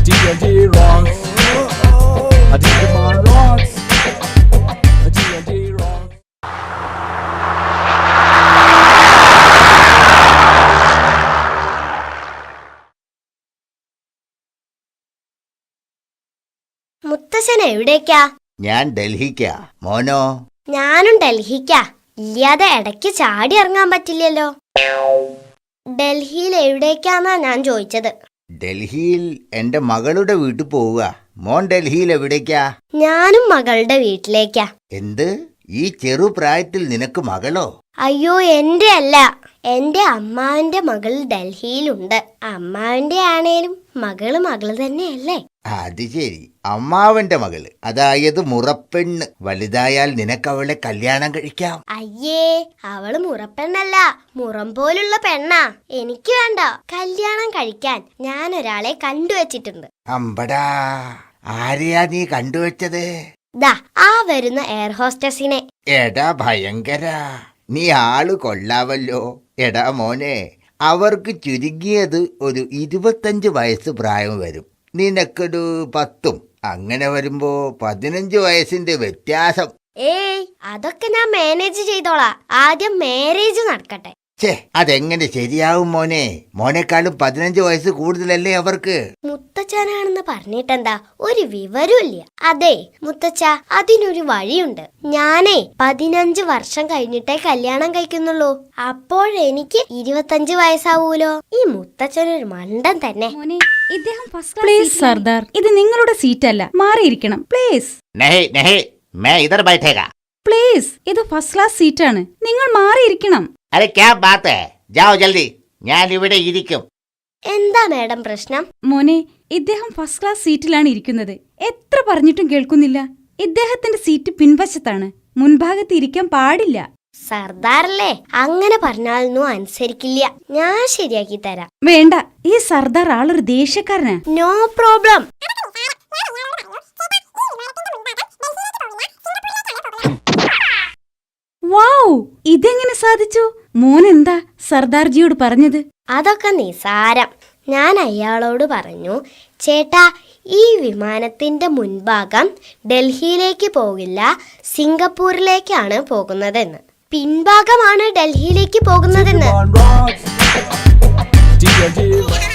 TNT rocks. Digimon rocks. TNT rocks. മുത്തശ്ശൻ എവിടേക്കാ? ഞാൻ ഡൽഹിക്കാ. മോനോ? ഞാനും ഡൽഹിക്കാ. ഇല്ലാതെ ഇടയ്ക്ക് ചാടി ഇറങ്ങാൻ പറ്റില്ലല്ലോ. ഡൽഹിയിൽ എവിടേക്കാന്നാ ഞാൻ ചോദിച്ചത്. ഡൽഹിയിൽ എന്റെ മകളുടെ വീട്ടിൽ പോവുക. മോൻ ഡൽഹിയിൽ എവിടേക്കാ? ഞാനും മകളുടെ വീട്ടിലേക്കാ. എന്ത്? ഈ ചെറുപ്രായത്തിൽ നിനക്ക് മകളോ? അയ്യോ, എന്റെ അല്ല, എന്റെ അമ്മാവന്റെ മകൾ ഡൽഹിയിലുണ്ട്. അമ്മാവന്റെ ആണേലും മകള് മകള് തന്നെയല്ലേ? അത് ശരി, അമ്മാവന്റെ മകള്, അതായത് മുറപ്പെണ്ണ്. വലുതായാൽ നിനക്കവളെ കല്യാണം കഴിക്കാം. അയ്യേ, അവള് മുറപ്പെണ്ണല്ല, മുറം പോലുള്ള പെണ്ണാ. എനിക്ക് വേണ്ട. കല്യാണം കഴിക്കാൻ ഞാൻ ഒരാളെ കണ്ടുവച്ചിട്ടുണ്ട്. അമ്പടാ, ആരെയാ നീ കണ്ടുവച്ചത്? ദാ ആ വരുന്ന എയർ ഹോസ്റ്റസിനെ. എടാ ഭയങ്കര, നീ ആള് കൊള്ളാവല്ലോ. എടാ മോനെ, അവർക്ക് ചുരുങ്ങിയത് ഒരു 25 വയസ്സ് പ്രായം വരും. നിനക്കൊരു 10. അങ്ങനെ വരുമ്പോ 15 വയസ്സിന്റെ വ്യത്യാസം. ഏയ്, അതൊക്കെ ഞാൻ മാനേജ് ചെയ്തോളാം. ആദ്യം മാരേജ് നടക്കട്ടെ. ഛേ, അതെങ്ങനെ ശരിയാവും മോനെ? മോനേക്കാളും 15 വയസ്സ് കൂടുതലല്ലേ അവർക്ക്? മുത്തച്ഛനാണെന്ന് പറഞ്ഞിട്ടെന്താ, ഒരു വിവരമില്ല. അതെ മുത്തച്ഛ, അതിനൊരു വഴിയുണ്ട്. ഞാനേ 15 വർഷം കഴിഞ്ഞിട്ടേ കല്യാണം കഴിക്കുന്നുള്ളൂ. അപ്പോഴെനിക്ക് 25 വയസ്സാവൂലോ. ഈ മുത്തച്ഛനൊരു മണ്ടൻ തന്നെ. പ്ലീസ് സർദാർ, ഇത് നിങ്ങളുടെ സീറ്റ് അല്ല, മാറിയിരിക്കണം പ്ലീസ്. പ്ലീസ്, ഇത് ഫസ്റ്റ് ക്ലാസ് സീറ്റാണ്, നിങ്ങൾ മാറിയിരിക്കണം. ഞാൻ ഇവിടെ ഇരിക്കും. എന്താ മാഡം പ്രശ്നം? മോനെ, ഇദ്ദേഹം ഫസ്റ്റ് ക്ലാസ് സീറ്റിലാണ് ഇരിക്കുന്നത്. എത്ര പറഞ്ഞിട്ടും കേൾക്കുന്നില്ല. ഇദ്ദേഹത്തിന്റെ സീറ്റ് പിൻവശത്താണ്, മുൻഭാഗത്ത് ഇരിക്കാൻ പാടില്ല. സർദാറല്ലേ, അങ്ങനെ പറഞ്ഞാലൊന്നും അനുസരിക്കില്ല. ഞാൻ ശരിയാക്കി തരാം. വേണ്ട, ഈ സർദാർ ആളൊരു ദേഷ്യക്കാരനാ. No problem. വാവ്, ഇതെങ്ങനെ സാധിച്ചു? മോനെന്താ സർദാർജിയോട് പറഞ്ഞത്? അതൊക്കെ നിസാരം. ഞാൻ അയാളോട് പറഞ്ഞു, ചേട്ടാ, ഈ വിമാനത്തിന്റെ മുൻഭാഗം ഡൽഹിയിലേക്ക് പോകില്ല, സിംഗപ്പൂരിലേക്കാണ് പോകുന്നതെന്ന്. പിൻഭാഗമാണ് ഡൽഹിയിലേക്ക് പോകുന്നതെന്ന്. TNT rocks.